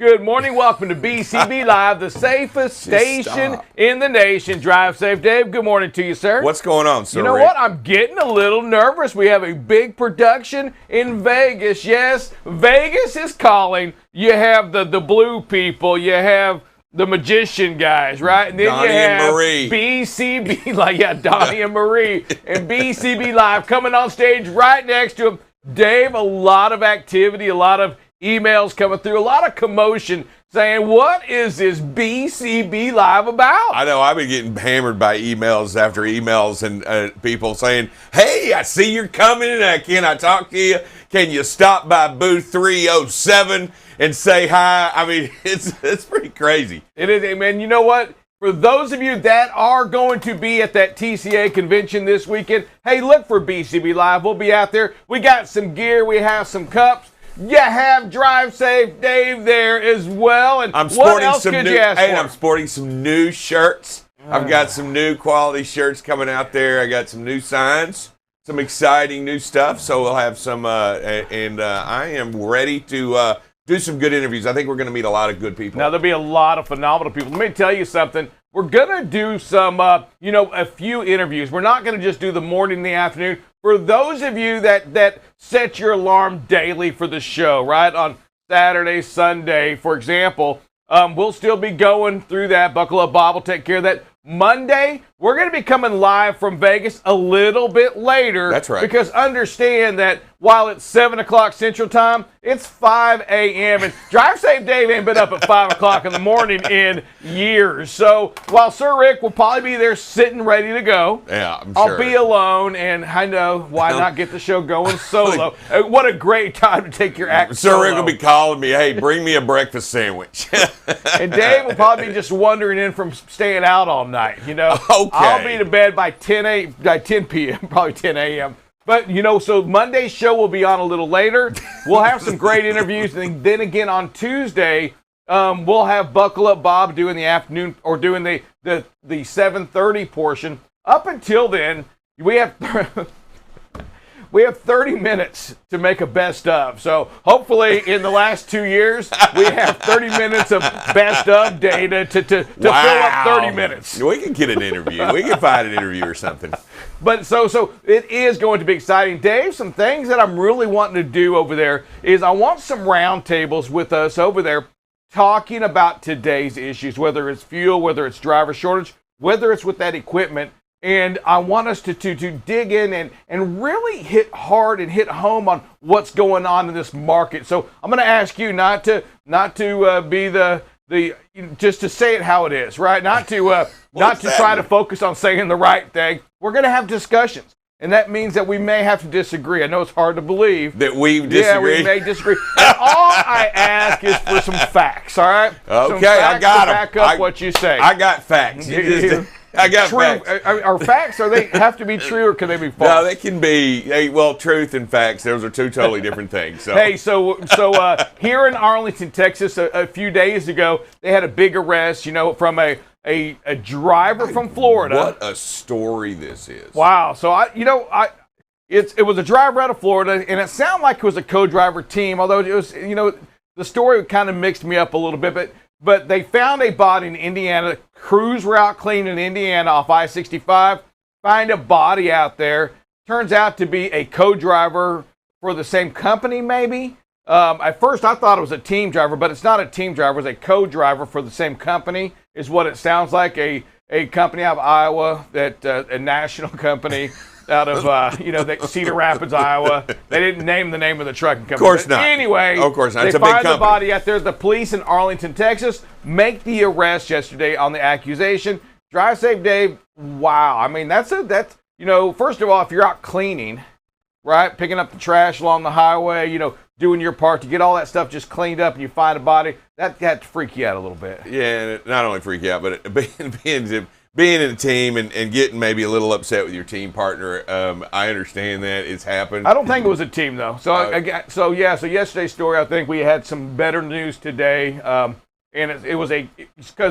Good morning. Welcome to BCB Live, the safest station in the nation. Drive safe, Dave. Good morning to you, sir. What's going on, sir? You know what? I'm getting a little nervous. We have a big production in Vegas. Yes, Vegas is calling. You have the blue people. You have the magician guys, right? And then Donnie you have and Marie. BCB, Donnie and Marie, and BCB Live coming on stage right next to him. Dave, a lot of activity, a lot of emails coming through, a lot of commotion saying, what is this BCB Live about? I know, I've been getting hammered by emails after emails and people saying, hey, I see you're coming. Can I talk to you? Can you stop by booth 307 and say hi? I mean, it's pretty crazy. It is, man. You know what? For those of you that are going to be at that TCA convention this weekend, hey, look for BCB Live. We'll be out there. We got some gear. We have some cups. You have Drive Safe Dave there as well. And what else could you ask for? And I'm sporting some new shirts. I've got some new quality shirts coming out there. I got some new signs, some exciting new stuff. So we'll have some, and I am ready to do some good interviews. I think we're going to meet a lot of good people. Now, there'll be a lot of phenomenal people. Let me tell you something. We're going to do some, a few interviews. We're not going to just do the morning and the afternoon. For those of you that set your alarm daily for the show, right, on Saturday, Sunday, for example, we'll still be going through that. Buckle up, Bob will take care of that. Monday, we're going to be coming live from Vegas a little bit later. That's right. Because understand that while it's 7 o'clock Central Time, it's 5 a.m. And Drive Safe Dave ain't been up at 5 o'clock in the morning in years. So while Sir Rick will probably be there sitting ready to go, yeah, I'm I'll sure. be alone, and I know why not get the show going solo. What a great time to take your act Sir solo. Rick will be calling me, hey, bring me a breakfast sandwich. And Dave will probably be just wandering in from staying out all night, you know. Okay. I'll be to bed by 10 p.m., probably 10 a.m. But, so Monday's show will be on a little later. We'll have some great interviews. And then again on Tuesday, we'll have Buckle Up Bob doing the afternoon or doing the 7:30 portion. Up until then, we have 30 minutes to make a best of. So hopefully in the last 2 years, we have 30 minutes of best of data to fill up 30 minutes. We can get an interview. We can find an interview or something. But so it is going to be exciting. Dave, some things that I'm really wanting to do over there is I want some roundtables with us over there talking about today's issues, whether it's fuel, whether it's driver shortage, whether it's with that equipment. And I want us to dig in and really hit hard and hit home on what's going on in this market. So I'm going to ask you not to be the just to say it how it is, right? Not to try to focus on saying the right thing. We're going to have discussions, and that means that we may have to disagree. I know it's hard to believe that we disagree. Yeah, we may disagree. And all I ask is for some facts. All right? Okay, some facts I got to back up what you say. I got facts. I got facts. Are facts? Are they have to be true, or can they be false? No, they can be. Truth and facts. Those are two totally different things. So. Hey, so here in Arlington, Texas, a few days ago, they had a big arrest. From a driver from Florida. What a story this is! Wow. So it was a driver out of Florida, and it sounded like it was a co-driver team. Although it was, the story kind of mixed me up a little bit, But they found a body in Indiana. Crews were out cleaning in Indiana off I-65. Find a body out there. Turns out to be a co-driver for the same company, maybe. At first, I thought it was a team driver, but it's not a team driver. It's a co-driver for the same company, is what it sounds like. A company out of Iowa, a national company out of Cedar Rapids, Iowa. They didn't name the name of the trucking company. Of course not. Anyway, of course not. It's they a big find company. the body out there. The police in Arlington, Texas, make the arrest yesterday on the accusation. Drive Safe Dave. Wow. I mean, that's first of all, if you're out cleaning, right, picking up the trash along the highway, doing your part to get all that stuff just cleaned up, and you find a body, that got to freak you out a little bit. Yeah, and not only freak you out, but being in a team and getting maybe a little upset with your team partner, I understand that it's happened. I don't think it was a team though. So yesterday's story, I think we had some better news today, and it was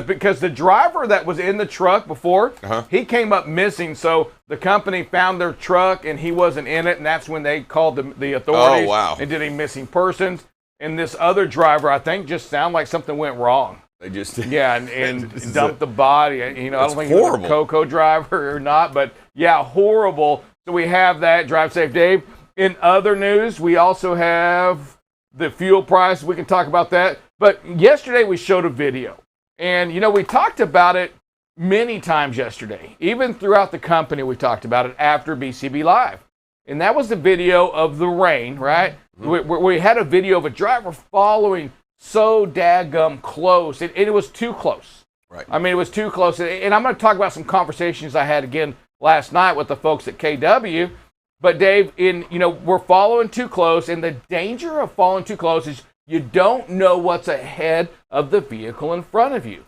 because the driver that was in the truck before, he came up missing. So the company found their truck and he wasn't in it, and that's when they called the authorities. Oh, wow. And did a missing persons. and this other driver, I think, just sounded like something went wrong. They just and dumped the body. You know, I don't think horrible. it was a Coco driver or not, but yeah, horrible. So we have that. Drive safe, Dave. In other news, we also have the fuel price. We can talk about that. But yesterday we showed a video, and you know, we talked about it many times yesterday. Even throughout the company, we talked about it after BCB Live. And that was the video of the rain, right? Mm-hmm. We had a video of a driver following so daggum close. And it was too close. Right. I mean, it was too close. And I'm going to talk about some conversations I had again last night with the folks at KW. But Dave, we're following too close. And the danger of following too close is you don't know what's ahead of the vehicle in front of you.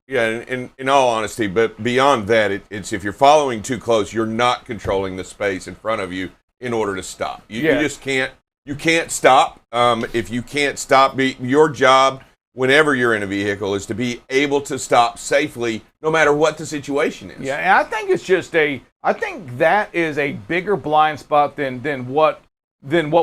Yeah, in all honesty, but beyond that, it's if you're following too close, you're not controlling the space in front of you in order to stop. You just can't. You can't stop. If you can't stop, your job whenever you're in a vehicle is to be able to stop safely, no matter what the situation is. Yeah, and I think it's just I think that is a bigger blind spot than what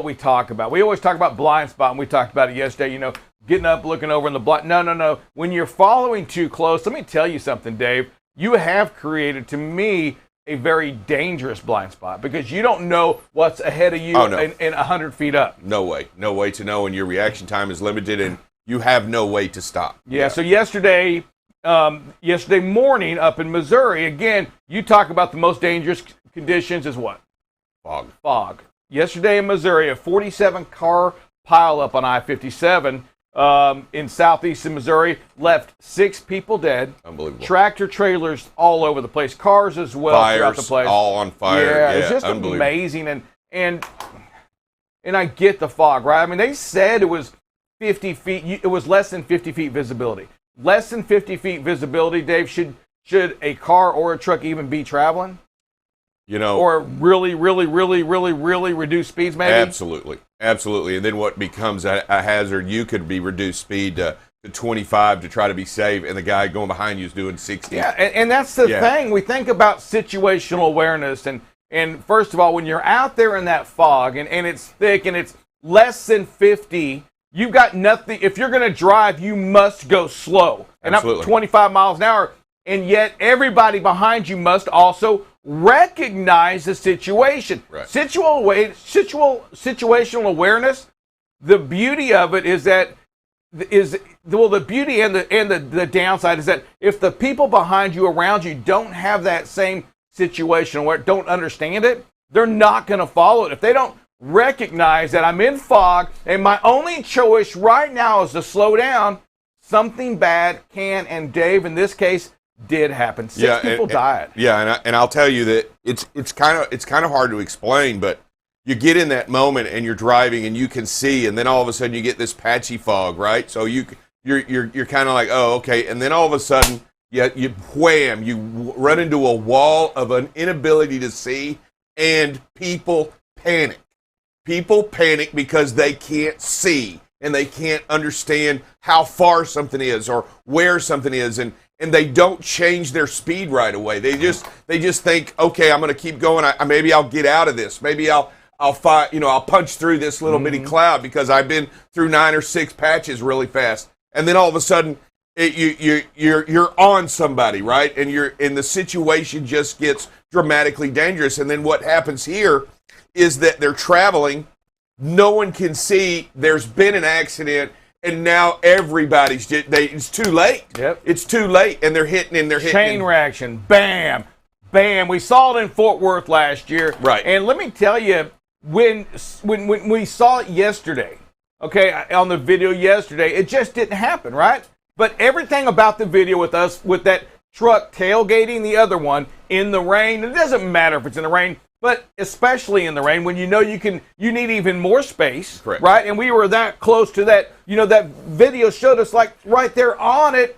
we talk about. We always talk about blind spot, and we talked about it yesterday. You know, getting up, looking over in the blind. No. When you're following too close, let me tell you something, Dave. You have created, to me, a very dangerous blind spot because you don't know what's ahead of you and 100 feet up. No way to know, and your reaction time is limited, and you have no way to stop. Yeah. So yesterday morning up in Missouri, again, you talk about the most dangerous conditions is what? Fog. Yesterday in Missouri, a 47-car pileup on I-57 in southeastern Missouri left 6 people dead. Unbelievable. Tractor trailers all over the place. Cars as well throughout the place. All on fire. Yeah, it's just amazing. And I get the fog, right? I mean, they said it was 50 feet. It was less than 50 feet visibility. Less than 50 feet visibility, Dave. Should a car or a truck even be traveling? You know, or really reduce speeds, maybe? Absolutely. And then what becomes a hazard, you could be reduced speed to 25 to try to be safe, and the guy going behind you is doing 60. Yeah, and that's the thing. We think about situational awareness, and first of all, when you're out there in that fog, and it's thick, and it's less than 50, you've got nothing. If you're going to drive, you must go slow. And Absolutely. Up 25 miles an hour, and yet everybody behind you must also recognize the situation. Right. Situational awareness, the beauty of it is that the beauty and the downside is that if the people behind you, around you, don't have that same situation or don't understand it, they're not going to follow it. If they don't recognize that I'm in fog and my only choice right now is to slow down, something bad can, and Dave, in this case, did happen. 6 people died. And I'll tell you that it's kind of hard to explain, but you get in that moment and you're driving and you can see, and then all of a sudden you get this patchy fog, right? So you're kind of like, oh, okay, and then all of a sudden you wham, you run into a wall of an inability to see, and people panic. People panic because they can't see and they can't understand how far something is or where something is, and they don't change their speed right away. They just think, okay, I'm going to keep going. Maybe I'll get out of this. Maybe I'll punch through this little bitty cloud because I've been through 9 or 6 patches really fast. And then all of a sudden, you're on somebody, right? And the situation just gets dramatically dangerous. And then what happens here is that they're traveling. No one can see. There's been an accident. And now everybody's it's too late. Yep. It's too late, and they're hitting. Chain reaction. Bam. Bam. We saw it in Fort Worth last year. Right. And let me tell you, when we saw it yesterday, okay, on the video yesterday, it just didn't happen, right? But everything about the video with that truck tailgating the other one in the rain, it doesn't matter if it's in the rain, but especially in the rain when you need even more space. Correct. Right? And we were that close to that, that video showed us like right there on it.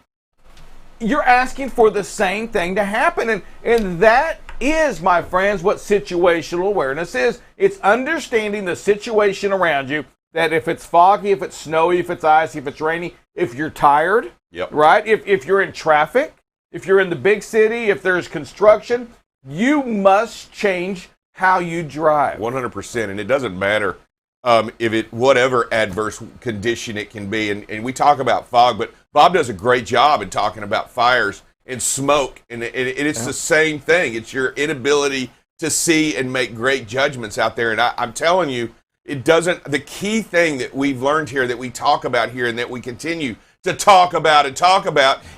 You're asking for the same thing to happen. And that is, my friends, what situational awareness is. It's understanding the situation around you, that if it's foggy, if it's snowy, if it's icy, if it's rainy, if you're tired, right? If you're in traffic, if you're in the big city, if there's construction, you must change how you drive. 100%, and it doesn't matter if it whatever adverse condition it can be. And we talk about fog, but Bob does a great job in talking about fires and smoke, and it's the same thing. It's your inability to see and make great judgments out there. And I'm telling you, it doesn't. The key thing that we've learned here, that we talk about here, and that we continue to talk about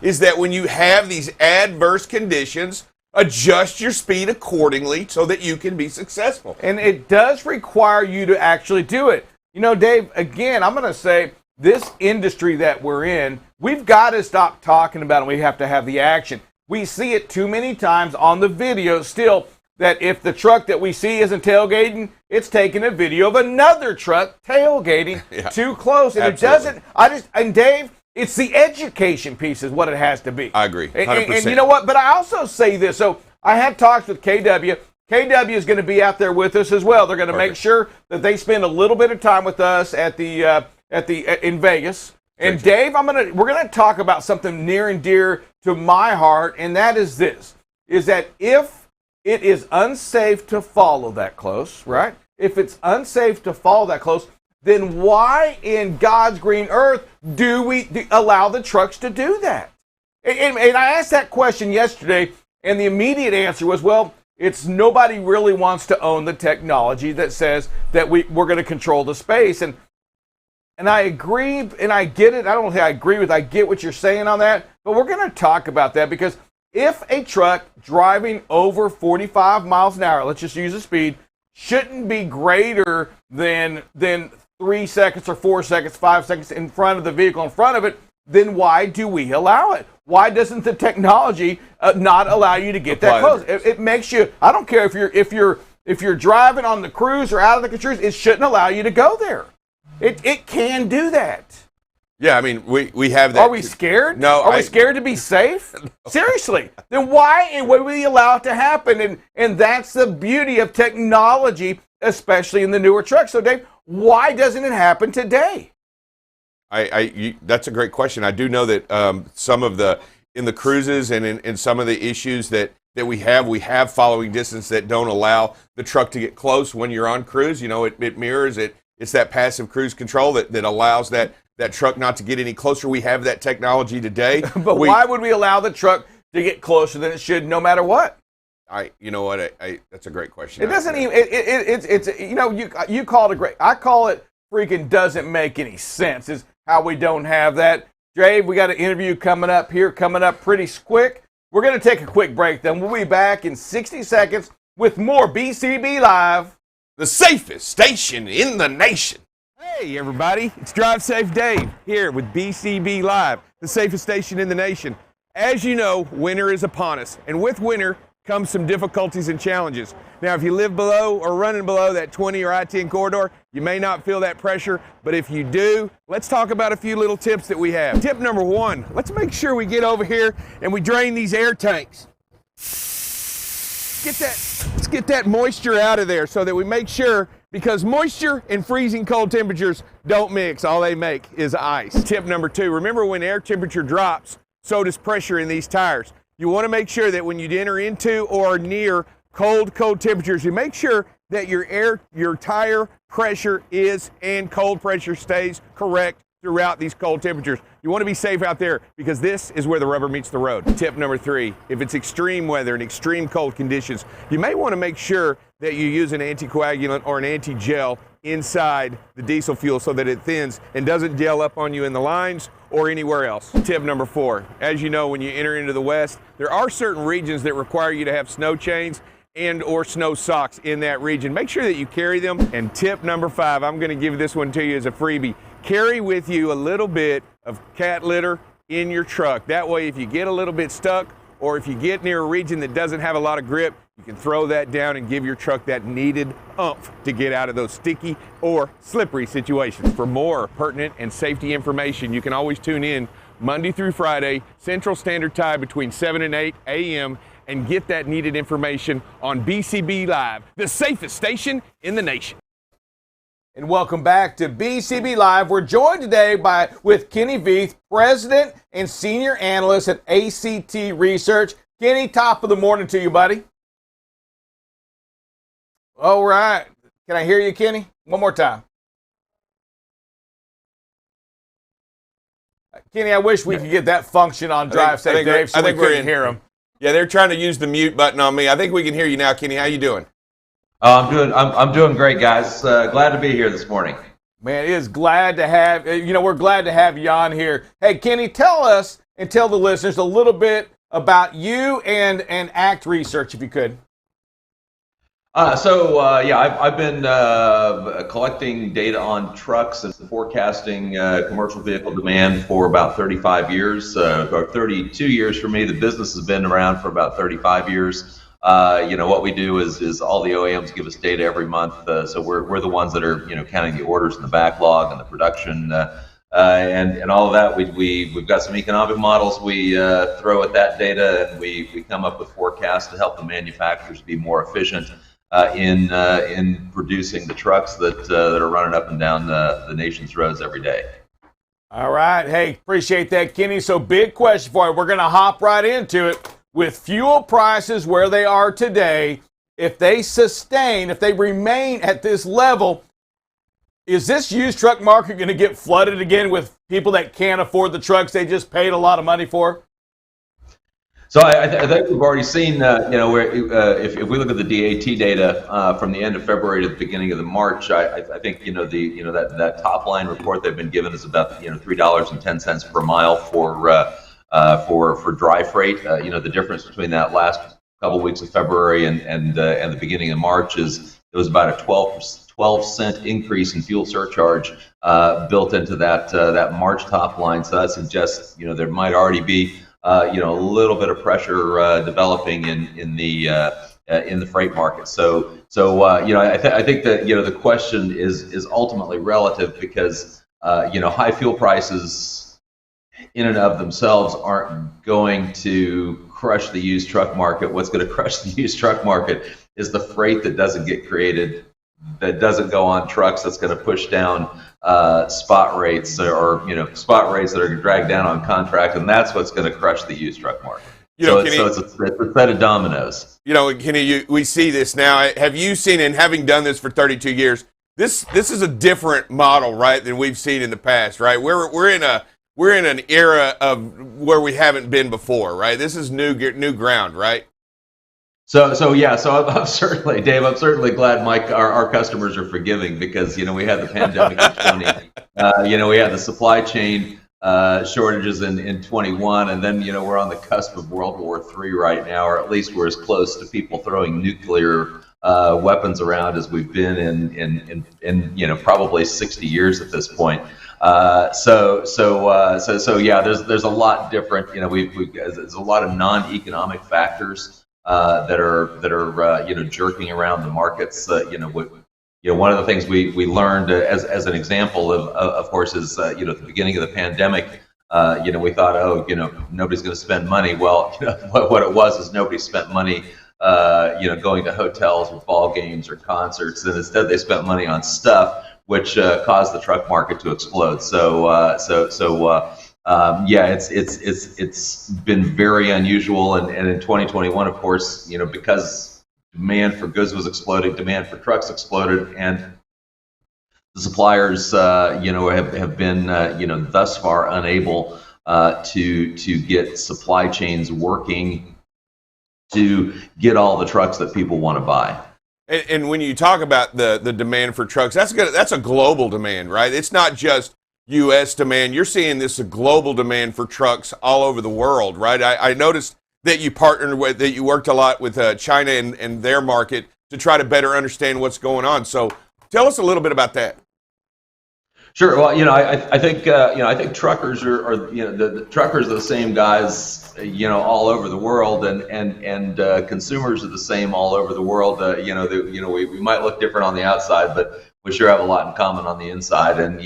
is that when you have these adverse conditions, adjust your speed accordingly so that you can be successful. And it does require you to actually do it. You know, Dave, again, I'm going to say this industry that we're in, we've got to stop talking about it. We have to have the action. We see it too many times on the video still, that if the truck that we see isn't tailgating, it's taking a video of another truck tailgating too close. And Absolutely. It doesn't, and Dave, it's the education piece is what it has to be. I agree, 100%. And you know what? But I also say this. So I had talks with KW. KW is going to be out there with us as well. They're going to make sure that they spend a little bit of time with us in Vegas. And Dave, we're going to talk about something near and dear to my heart, and that is this: is that if it is unsafe to follow that close, right? If it's unsafe to follow that close, then why in God's green earth do we allow the trucks to do that? And I asked that question yesterday, and the immediate answer was, well, it's nobody really wants to own the technology that says that we're going to control the space. And I agree, and I get it. I don't think I agree with, I get what you're saying on that, but we're going to talk about that, because if a truck driving over 45 miles an hour, let's just use the speed, shouldn't be greater than 3 seconds or 4 seconds, 5 seconds in front of the vehicle in front of it, then why do we allow it? Why doesn't the technology not allow you to get that close? It makes you, I don't care if you're driving on the cruise or out of the cruise, it shouldn't allow you to go there. It can do that. Yeah, I mean, we have that. Are we scared? No. Are we scared to be safe? No. Seriously. Then why would we allow it to happen? And that's the beauty of technology, especially in the newer trucks. So, Dave, why doesn't it happen today? That's a great question. I do know that some of in the cruises and in some of the issues that we have following distance that don't allow the truck to get close when you're on cruise. You know, it mirrors it. It's that passive cruise control that allows that truck not to get any closer. We have that technology today. But why would we allow the truck to get closer than it should, no matter what? You know what? That's a great question. It doesn't even. It's you know, you call it a great. I call it freaking doesn't make any sense. Is how we don't have that. Dave, we got an interview coming up pretty quick. We're going to take a quick break. Then we'll be back in 60 seconds with more BCB Live, the safest station in the nation. Hey everybody, it's Drive Safe Dave here with BCB Live, the safest station in the nation. As you know, winter is upon us, and with winter comes some difficulties and challenges. Now, if you live below or running below that 20 or I-10 corridor, you may not feel that pressure, but if you do, let's talk about a few little tips that we have. Tip number one, let's make sure we get over here and we drain these air tanks. Let's get that moisture out of there so that we make sure, because moisture and freezing cold temperatures don't mix. All they make is ice. Tip number two, remember when air temperature drops, so does pressure in these tires. You want to make sure that when you enter into or near cold temperatures, you make sure that your tire pressure is and cold pressure stays correct throughout these cold temperatures. You want to be safe out there, because this is where the rubber meets the road. Tip number three, if it's extreme weather and extreme cold conditions, you may want to make sure that you use an anticoagulant or an anti-gel inside the diesel fuel so that it thins and doesn't gel up on you in the lines or anywhere else. Tip number four, as you know, when you enter into the West, there are certain regions that require you to have snow chains and or snow socks in that region. Make sure that you carry them. And tip number five, I'm going to give this one to you as a freebie. Carry with you a little bit of cat litter in your truck. That way, if you get a little bit stuck or if you get near a region that doesn't have a lot of grip, you can throw that down and give your truck that needed oomph to get out of those sticky or slippery situations. For more pertinent and safety information, you can always tune in Monday through Friday, Central Standard Time between 7 and 8 a.m. and get that needed information on BCB Live, the safest station in the nation. And welcome back to BCB Live. We're joined today with Kenny Veith, President and Senior Analyst at ACT Research. Kenny, top of the morning to you, buddy. All right. Can I hear you, Kenny? One more time. Kenny, I wish we could get that function on Drive Safe Dave so we couldn't hear him. Yeah, they're trying to use the mute button on me. I think we can hear you now, Kenny. How you doing? I'm doing great, guys. Glad to be here this morning. Man, it is glad to have, we're glad to have you on here. Hey, Kenny, tell us and tell the listeners a little bit about you and ACT Research, if you could. I've been collecting data on trucks and forecasting commercial vehicle demand for about 35 years, or 32 years for me. The business has been around for about 35 years. What we do is all the OEMs give us data every month, so we're the ones that are counting the orders and the backlog and the production and all of that. We've got some economic models we throw at that data, and we come up with forecasts to help the manufacturers be more efficient in producing the trucks that are running up and down the nation's roads every day. All right. Hey, appreciate that, Kenny. So big question for you. We're going to hop right into it. With fuel prices where they are today, if they remain at this level, is this used truck market going to get flooded again with people that can't afford the trucks they just paid a lot of money for? So I think we've already seen, where if we look at the DAT data from the end of February to the beginning of the March, I think that top line report they've been given is about $3.10 per mile for dry freight. The difference between that last couple weeks of February and the beginning of March is it was about a 12-cent increase in fuel surcharge built into that March top line. So that suggests there might already be a little bit of pressure developing in the freight market. So I think that the question is ultimately relative because high fuel prices in and of themselves aren't going to crush the used truck market. What's going to crush the used truck market is the freight that doesn't get created, that doesn't go on trucks, that's going to push down spot rates or spot rates that are dragged down on contract, and that's what's going to crush the used truck market. It's a set of dominoes. Kenny, we see this now. Have you seen, and having done this for 32 years, this is a different model, right, than we've seen in the past, right? We're in an era of where we haven't been before, right? This is new ground, right? So I'm certainly, Dave, I'm certainly glad our customers are forgiving because, we had the pandemic in 20, we had the supply chain shortages in 21, and then, we're on the cusp of World War III right now, or at least we're as close to people throwing nuclear weapons around as we've been in probably 60 years at this point. So yeah, there's a lot different. There's a lot of non-economic factors that are jerking around the markets. One of the things we learned as an example of course is at the beginning of the pandemic. We thought, nobody's going to spend money. Well, what it was is nobody spent money. Going to hotels or ball games or concerts, and instead they spent money on stuff, which caused the truck market to explode. It's been very unusual, and in 2021, of course, because demand for goods was exploding, demand for trucks exploded, and the suppliers, have been, thus far unable to get supply chains working to get all the trucks that people want to buy. And when you talk about the demand for trucks, that's a global demand, right? It's not just U.S. demand. You're seeing this a global demand for trucks all over the world, right? I noticed that you worked a lot with China and their market to try to better understand what's going on. So tell us a little bit about that. Sure. Well, I think truckers are the truckers are the same guys, all over the world, and consumers are the same all over the world. We might look different on the outside, but we sure have a lot in common on the inside. And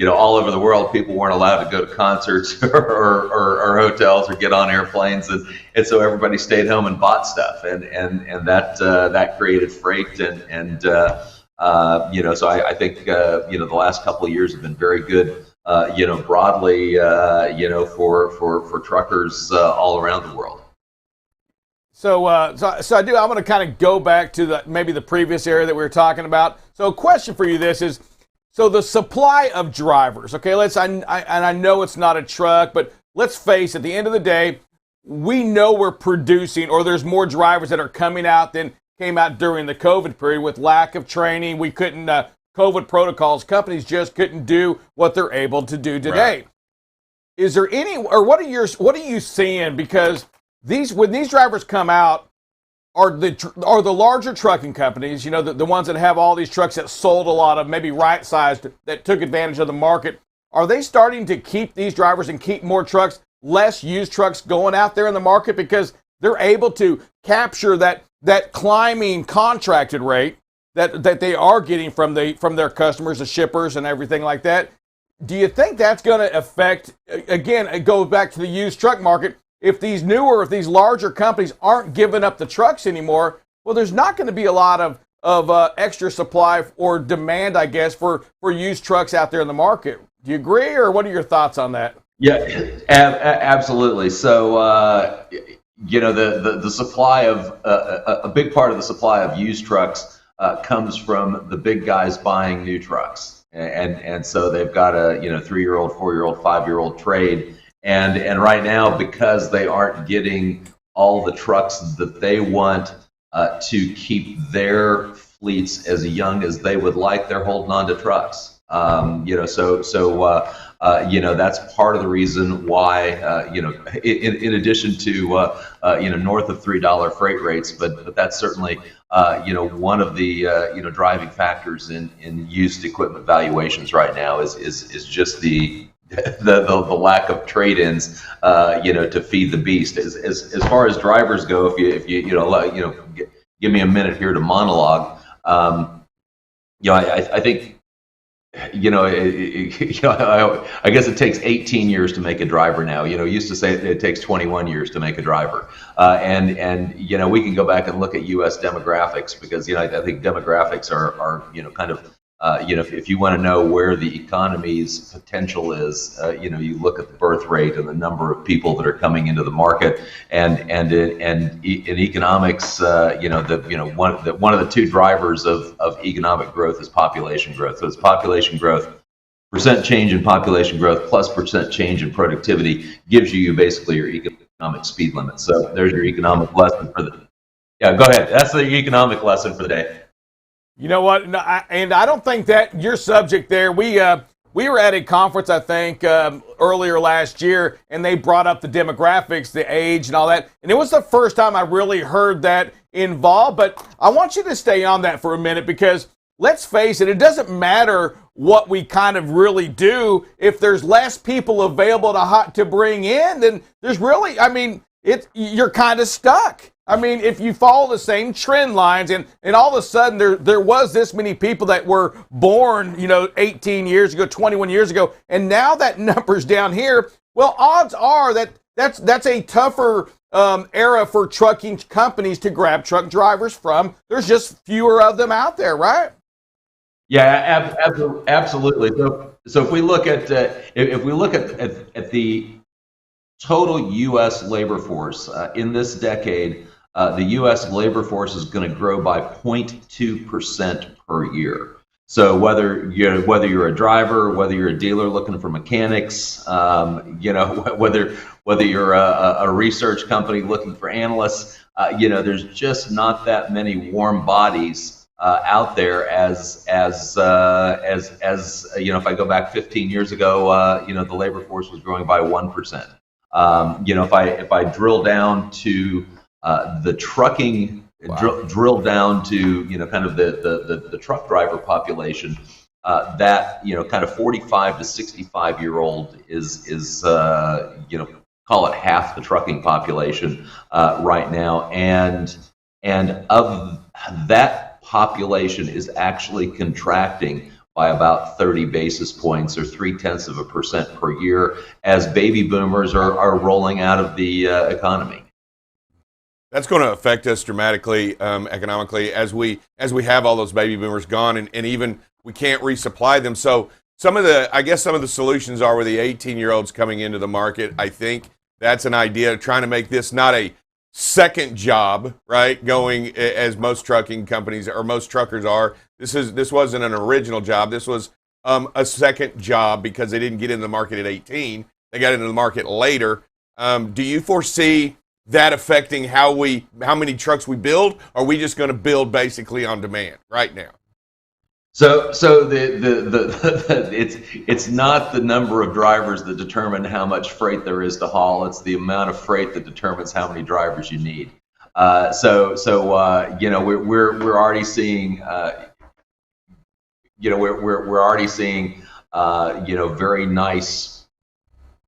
all over the world, people weren't allowed to go to concerts or hotels or get on airplanes, and so everybody stayed home and bought stuff, and that created freight so I think the last couple of years have been very good, broadly, for truckers all around the world. So I'm going to kind of go back to maybe the previous area that we were talking about. So a question for you: So the supply of drivers, okay, and I know it's not a truck, but let's face it, at the end of the day, we know we're producing, or there's more drivers that are coming out than came out during the COVID period with lack of training. We couldn't, COVID protocols, companies just couldn't do what they're able to do today. Right. Is there any, or what are you seeing? Because when these drivers come out, are the larger trucking companies, the ones that have all these trucks that sold a lot of, maybe right-sized, that took advantage of the market, are they starting to keep these drivers and keep more trucks, less used trucks going out there in the market because they're able to capture that climbing contracted rate that they are getting from their customers, the shippers and everything like that? Do you think that's going to affect, again, it goes back to the used truck market, if these larger companies aren't giving up the trucks anymore, well, there's not going to be a lot of extra supply or demand, I guess, for used trucks out there in the market. Do you agree, or what are your thoughts on that? Yeah, absolutely. So, the supply of a big part of the supply of used trucks comes from the big guys buying new trucks, and so they've got a 3-year-old, 4-year-old, 5-year-old trade. And right now, because they aren't getting all the trucks that they want to keep their fleets as young as they would like, they're holding on to trucks. That's part of the reason why, in addition to, north of $3 freight rates, but that's certainly, one of the, driving factors in used equipment valuations right now is just the lack of trade-ins, to feed the beast. As far as drivers go, if you give me a minute here to monologue, I think, I guess it takes 18 years to make a driver now. Used to say it takes 21 years to make a driver. And we can go back and look at U.S. demographics because, I think demographics are kind of, if you want to know where the economy's potential is, you look at the birth rate and the number of people that are coming into the market, and in economics, one of the two drivers of economic growth is population growth. So it's population growth, percent change in population growth plus percent change in productivity gives you basically your economic speed limit. So there's your economic lesson for the. Yeah, go ahead. That's the economic lesson for the day. You know what? No, I don't think that your subject there. We were at a conference, I think, earlier last year, and they brought up the demographics, the age, and all that. And it was the first time I really heard that involved. But I want you to stay on that for a minute because let's face it, it doesn't matter what we kind of really do if there's less people available to bring in. Then there's really, you're kind of stuck. If you follow the same trend lines and all of a sudden there was this many people that were born, 18 years ago, 21 years ago, and now that number's down here, well, odds are that's a tougher era for trucking companies to grab truck drivers from. There's just fewer of them out there, right? Yeah, absolutely. So if we look at the total U.S. labor force in this decade, the U.S. labor force is going to grow by 0.2% per year. So whether you're a driver, whether you're a dealer looking for mechanics, whether you're a research company looking for analysts, there's just not that many warm bodies out there as if I go back 15 years ago, the labor force was growing by 1%. If I drill down to the trucking, drill down to kind of the truck driver population, that kind of 45 to 65-year-old is call it half the trucking population right now, and of that population is actually contracting by about 30 basis points or 0.3% per year as baby boomers are rolling out of the economy. That's going to affect us dramatically economically as we have all those baby boomers gone and even we can't resupply them. So some of the solutions are with the 18-year-olds coming into the market. I think that's an idea, trying to make this not a second job, right? Going as most trucking companies or most truckers are. This wasn't an original job. This was a second job because they didn't get in the market at 18. They got into the market later. Do you foresee that affecting how many trucks we build? Or are we just going to build basically on demand right now? So it's not the number of drivers that determine how much freight there is to haul. It's the amount of freight that determines how many drivers you need. We're already seeing we're already seeing very nice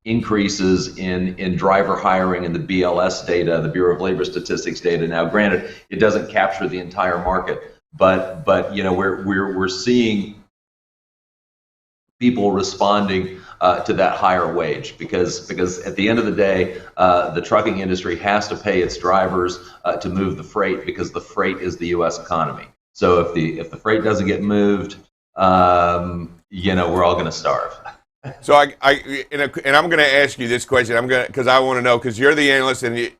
increases in driver hiring in the BLS data, the Bureau of Labor Statistics data. Now, granted, it doesn't capture the entire market, but we're seeing people responding to that higher wage because at the end of the day, the trucking industry has to pay its drivers to move the freight because the freight is the U.S. economy. So if the freight doesn't get moved, we're all going to starve. So I'm going to ask you this question. Because I want to know, because you're the analyst, and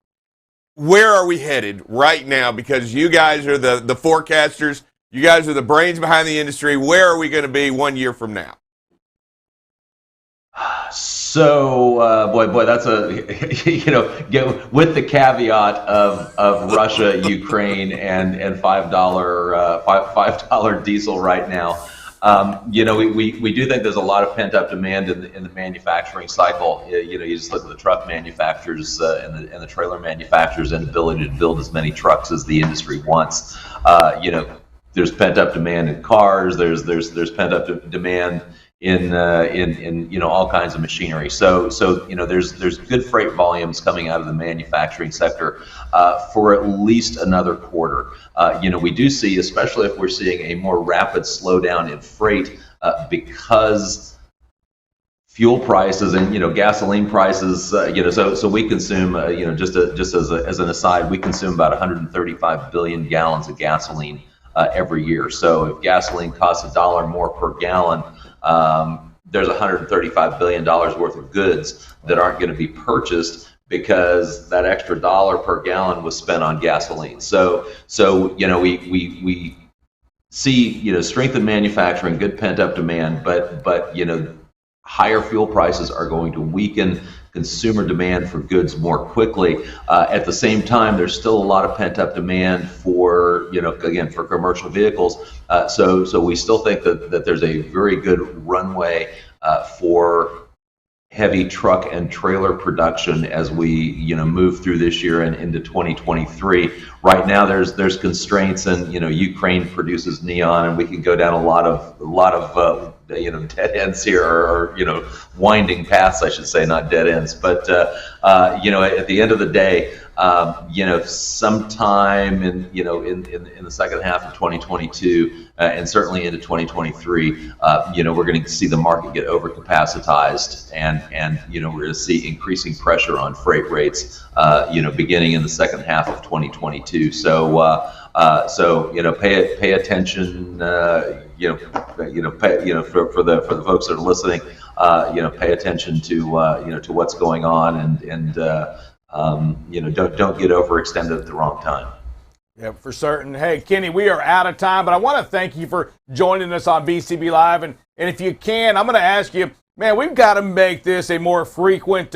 where are we headed right now? Because you guys are the forecasters. You guys are the brains behind the industry. Where are we going to be 1 year from now? So, boy, that's with the caveat of Russia, Ukraine, and $5 diesel right now. We do think there's a lot of pent up demand in the manufacturing cycle. You just look at the truck manufacturers and the trailer manufacturers and ability to build as many trucks as the industry wants. There's pent up demand in cars. There's pent up demand in all kinds of machinery. So there's good freight volumes coming out of the manufacturing sector for at least another quarter. We do see, especially if we're seeing a more rapid slowdown in freight because fuel prices and gasoline prices. So we consume just as an aside, we consume about 135 billion gallons of gasoline every year. So if gasoline costs $1 more per gallon, there's $135 billion worth of goods that aren't going to be purchased because that extra $1 per gallon was spent on gasoline. So we see strength in manufacturing, good pent up demand, but higher fuel prices are going to weaken consumer demand for goods more quickly. At the same time, there's still a lot of pent up demand for for commercial vehicles. So we still think that there's a very good runway for heavy truck and trailer production as we move through this year and into 2023. Right now there's constraints, and Ukraine produces neon, and we can go down a lot of dead ends here, or winding paths, I should say, not dead ends. But at the end of the day, sometime in the second half of 2022 and certainly into 2023, we're going to see the market get overcapacitized, and we're going to see increasing pressure on freight rates, beginning in the second half of 2022. So pay attention. For the folks that are listening, pay attention to what's going on, and don't get overextended at the wrong time. Yeah, for certain. Hey, Kenny, we are out of time, but I want to thank you for joining us on BCB Live. And if you can, I'm going to ask you, man, we've got to make this a more frequent,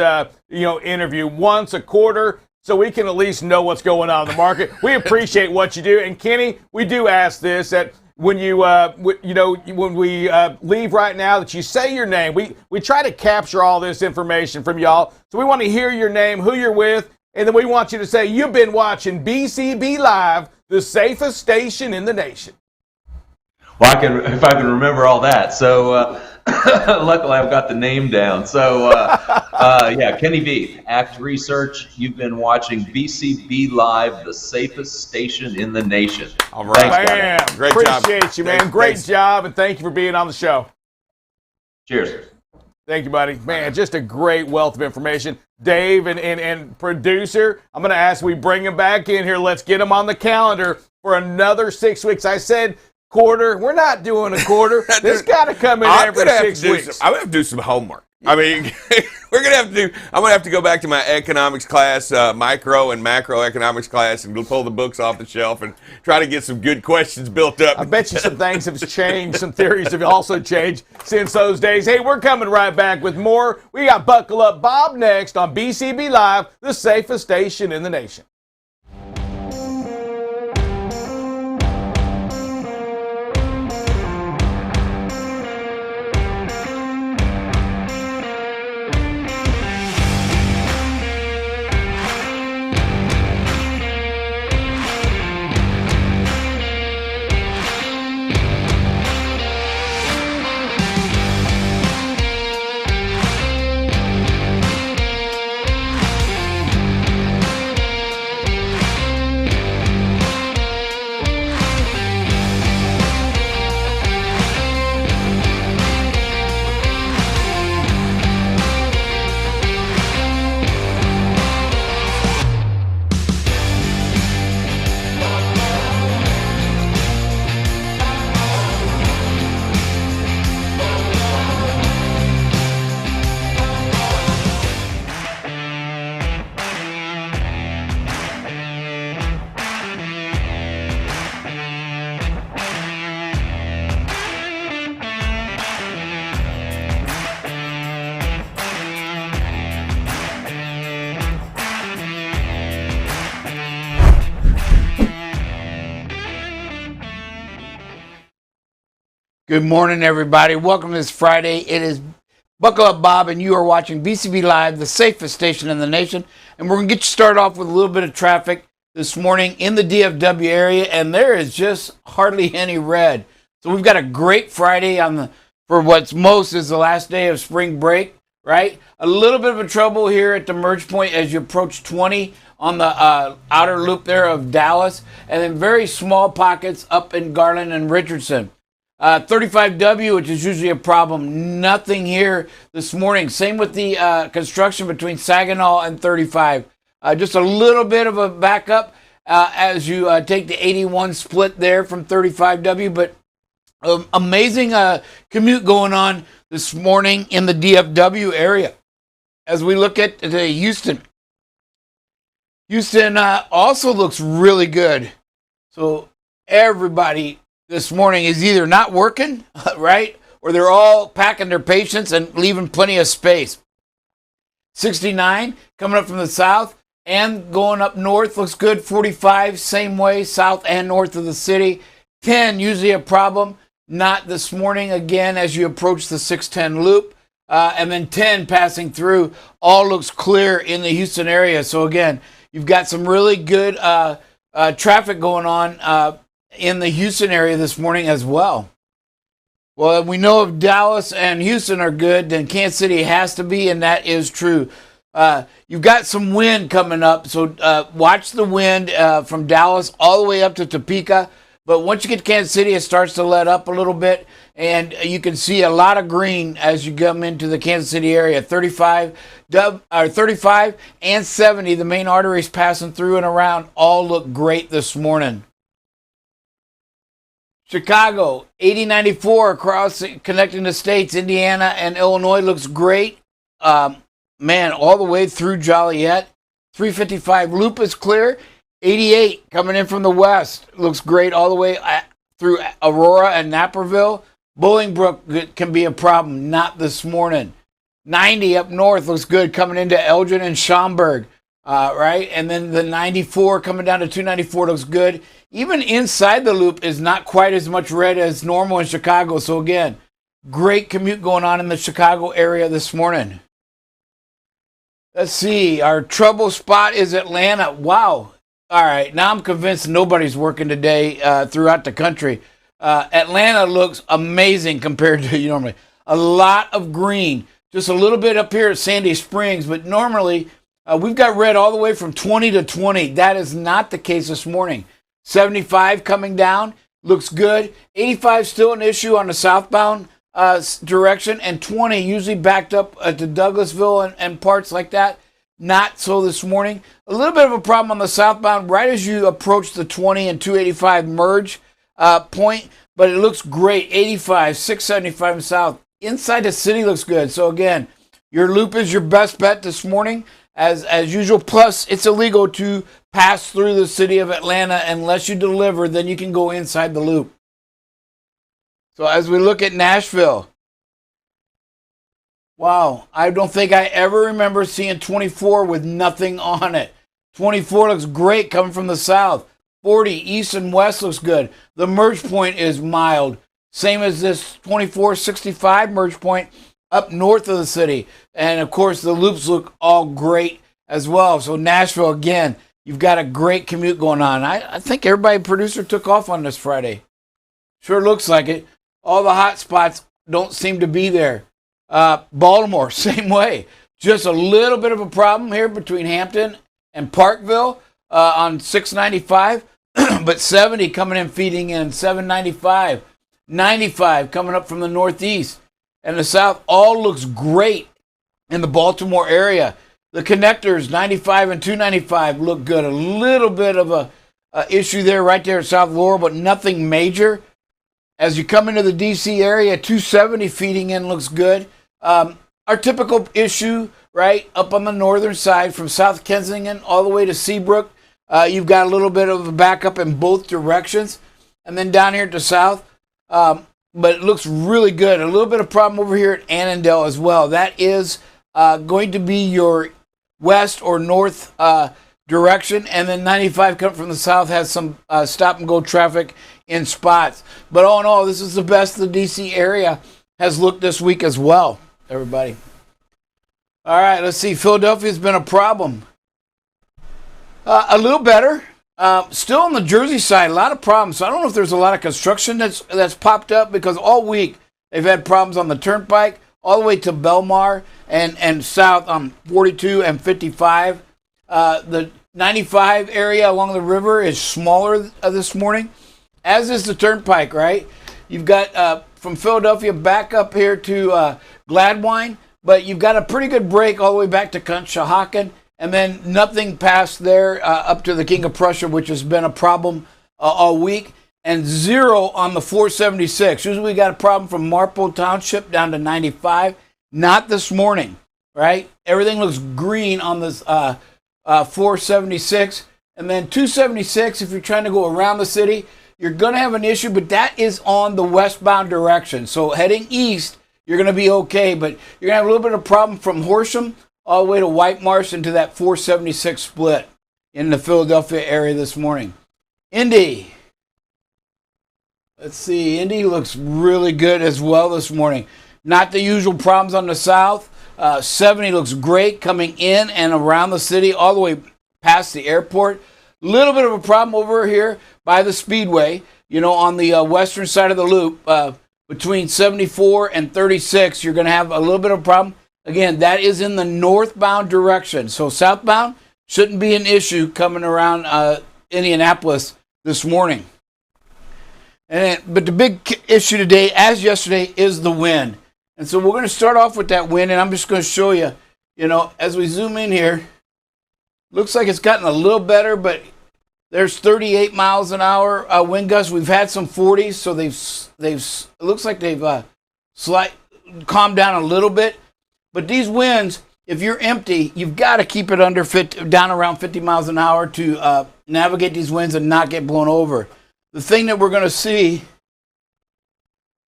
interview once a quarter, so we can at least know what's going on in the market. We appreciate what you do. And Kenny, we do ask this, that when you, when we leave right now, that you say your name. We try to capture all this information from y'all. So we want to hear your name, who you're with, and then we want you to say, you've been watching BCB Live, the safest station in the nation. Well, if I can remember all that. So luckily I've got the name down. So Kenny V, Act Research. You've been watching BCB Live, the safest station in the nation. All right. Thanks, Great job. Appreciate you, man. Great job, and thank you for being on the show. Cheers. Thank you, buddy. Man, just a great wealth of information. Dave and producer, I'm going to ask we bring him back in here. Let's get him on the calendar for another 6 weeks. I said quarter. We're not doing a quarter. This got to come in every 6 weeks. I'm going to have to do some homework. I mean, I'm gonna have to go back to my economics class, micro and macroeconomics class, and pull the books off the shelf and try to get some good questions built up. I bet you some things have changed. Some theories have also changed since those days. Hey, we're coming right back with more. We got Buckle Up Bob next on BCB Live, the safest station in the nation. Good morning, everybody. Welcome to this Friday. It is Buckle Up Bob, and you are watching BCB Live, the safest station in the nation. And we're going to get you started off with a little bit of traffic this morning in the DFW area, and there is just hardly any red. So we've got a great Friday for what's most is the last day of spring break, right? A little bit of a trouble here at the merge point as you approach 20 on the outer loop there of Dallas, and then very small pockets up in Garland and Richardson. 35W, which is usually a problem, nothing here this morning. Same with the construction between Saginaw and 35. Just a little bit of a backup as you take the 81 split there from 35W, but amazing commute going on this morning in the DFW area. As we look at Houston, also looks really good. So everybody this morning is either not working, right, or they're all packing their patients and leaving plenty of space. 69 coming up from the south and going up north looks good. 45 same way, south and north of the city. 10 usually a problem, not this morning again as you approach the 610 loop. And then 10 passing through, all looks clear in the Houston area. So again, you've got some really good traffic going on in the Houston area this morning as well. Well, we know if Dallas and Houston are good, then Kansas City has to be, and that is true. You've got some wind coming up, so watch the wind from Dallas all the way up to Topeka. But once you get to Kansas City, it starts to let up a little bit, and you can see a lot of green as you come into the Kansas City area. 35 and 70, the main arteries passing through and around, all look great this morning. Chicago, 8094 across connecting the states, Indiana and Illinois looks great. Man, all the way through Joliet. 355 loop is clear. 88 coming in from the west looks great all the way through Aurora and Naperville. Bolingbrook can be a problem, not this morning. 90 up north looks good coming into Elgin and Schaumburg, right? And then the 94 coming down to 294 looks good. Even inside the loop is not quite as much red as normal in Chicago. So again, great commute going on in the Chicago area this morning. Let's see, our trouble spot is Atlanta. Wow. All right, now I'm convinced nobody's working today throughout the country. Atlanta looks amazing compared to normally. A lot of green. Just a little bit up here at Sandy Springs, but normally we've got red all the way from 20 to 20. That is not the case this morning. 75 coming down, looks good. 85 still an issue on the southbound direction, and 20 usually backed up to Douglasville and parts like that. Not so this morning. A little bit of a problem on the southbound right as you approach the 20 and 285 merge point, but it looks great. 85, 675 south. Inside the city looks good. So again, Your loop is your best bet this morning, as usual. Plus, it's illegal to pass through the city of Atlanta unless you deliver. Then you can go inside the loop. So as we look at Nashville, wow, I don't think I ever remember seeing 24 with nothing on it. 24 looks great coming from the south. 40 east and west looks good. The merge point is mild. Same as this 2465 merge point up north of the city. And of course, the loops look all great as well. So Nashville, again, you've got a great commute going on. I think everybody producer took off on this Friday. Sure looks like it. All the hot spots don't seem to be there. Baltimore, same way. Just a little bit of a problem here between Hampton and Parkville on 695, but 70 coming in, feeding in 795, 95 coming up from the northeast and the south. All looks great in the Baltimore area. The connectors 95 and 295 look good. A little bit of a issue there right there at South Laurel, but nothing major. As you come into the DC area, 270 feeding in looks good. Our typical issue, right, up on the northern side from South Kensington all the way to Seabrook, you've got a little bit of a backup in both directions. And then down here to the south, but it looks really good. A little bit of problem over here at Annandale as well. That is going to be your west or north direction. And then 95 coming from the south has some stop and go traffic in spots. But all in all, this is the best the DC area has looked this week as well, everybody. All right, let's see. Philadelphia's been a problem. A little better. Still on the Jersey side, a lot of problems. So I don't know if there's a lot of construction that's popped up, because all week they've had problems on the Turnpike all the way to Belmar and south on 42 and 55. The 95 area along the river is smaller this morning, as is the Turnpike, right? You've got from Philadelphia back up here to Gladwine, but you've got a pretty good break all the way back to Conshohocken, and then nothing past there up to the King of Prussia, which has been a problem all week, and zero on the 476. Usually we got a problem from Marple Township down to 95. Not this morning, right? Everything looks green on this 476. And then 276, if you're trying to go around the city, you're going to have an issue, but that is on the westbound direction. So heading east, you're going to be okay, but you're going to have a little bit of problem from Horsham all the way to White Marsh into that 476 split in the Philadelphia area this morning. Indy. Let's see. Indy looks really good as well this morning. Not the usual problems on the south. 70 looks great coming in and around the city all the way past the airport. Little bit of a problem over here by the Speedway, on the western side of the loop. Between 74 and 36, you're going to have a little bit of a problem. Again, that is in the northbound direction. So southbound shouldn't be an issue coming around Indianapolis this morning. But the big issue today, as yesterday, is the wind. And so we're going to start off with that wind, and I'm just going to show you, as we zoom in here, looks like it's gotten a little better, but there's 38 miles an hour wind gusts. We've had some 40s, so it looks like they've calmed down a little bit. But these winds, if you're empty, you've got to keep it under 50, down around 50 miles an hour to navigate these winds and not get blown over. The thing that we're going to see,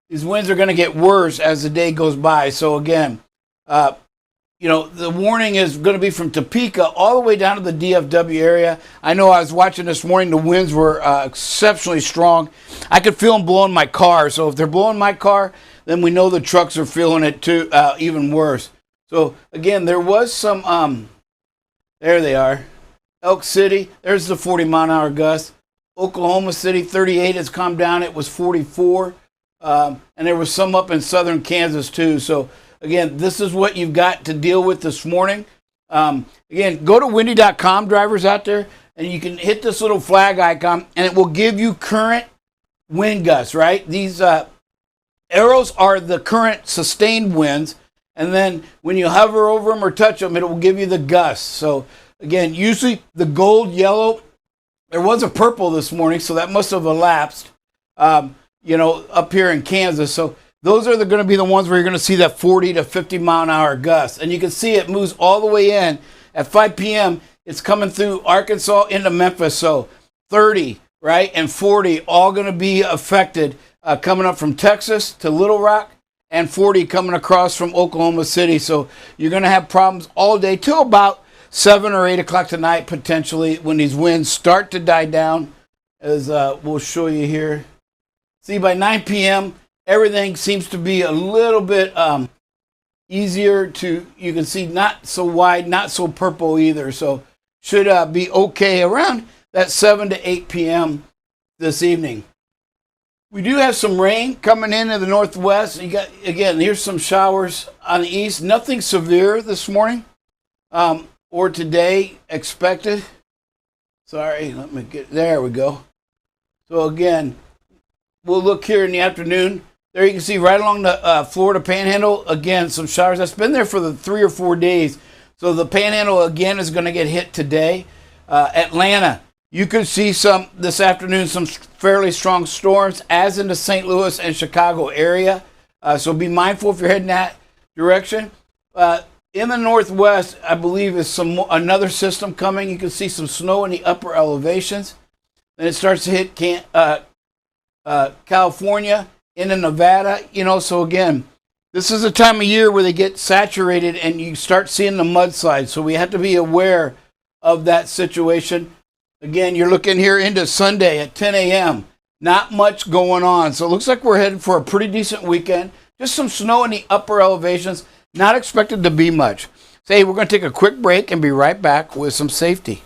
these winds are going to get worse as the day goes by. So again, the warning is going to be from Topeka all the way down to the DFW area. I know I was watching this morning, the winds were exceptionally strong. I could feel them blowing my car. So if they're blowing my car, then we know the trucks are feeling it too, even worse. So again, there was some, there they are. Elk City, there's the 40 mile an hour gust. Oklahoma City, 38 has come down. It was 44. And there was some up in southern Kansas too. So again, this is what you've got to deal with this morning. Again, go to windy.com, drivers out there, and you can hit this little flag icon, and it will give you current wind gusts, right? These arrows are the current sustained winds, and then when you hover over them or touch them, it will give you the gusts. So again, usually the gold, yellow, there was a purple this morning, so that must have elapsed, up here in Kansas. So those are going to be the ones where you're going to see that 40 to 50 mile an hour gust. And you can see it moves all the way in. At 5 p.m., it's coming through Arkansas into Memphis. So 30, right, and 40 all going to be affected coming up from Texas to Little Rock, and 40 coming across from Oklahoma City. So you're going to have problems all day till about 7 or 8 o'clock tonight, potentially, when these winds start to die down, as we'll show you here. See, by 9 p.m., everything seems to be a little bit easier to, you can see not so wide, not so purple either. So should be okay around that 7 to 8 p.m. this evening. We do have some rain coming into the northwest. You got, again, here's some showers on the east. Nothing severe this morning or today expected. Sorry, let me get, there we go. So again, we'll look here in the afternoon. There you can see right along the Florida Panhandle, again, some showers. That's been there for the 3 or 4 days. So the Panhandle, again, is going to get hit today. Atlanta, you could see some this afternoon, some fairly strong storms, as in the St. Louis and Chicago area. So be mindful if you're heading that direction. In the northwest, I believe, is another system coming. You can see some snow in the upper elevations. Then it starts to hit California, into Nevada, so again, this is a time of year where they get saturated and you start seeing the mudslides. So we have to be aware of that situation. Again, you're looking here into Sunday at 10 a.m. Not much going on. So it looks like we're headed for a pretty decent weekend. Just some snow in the upper elevations. Not expected to be much. So hey, we're going to take a quick break and be right back with some safety.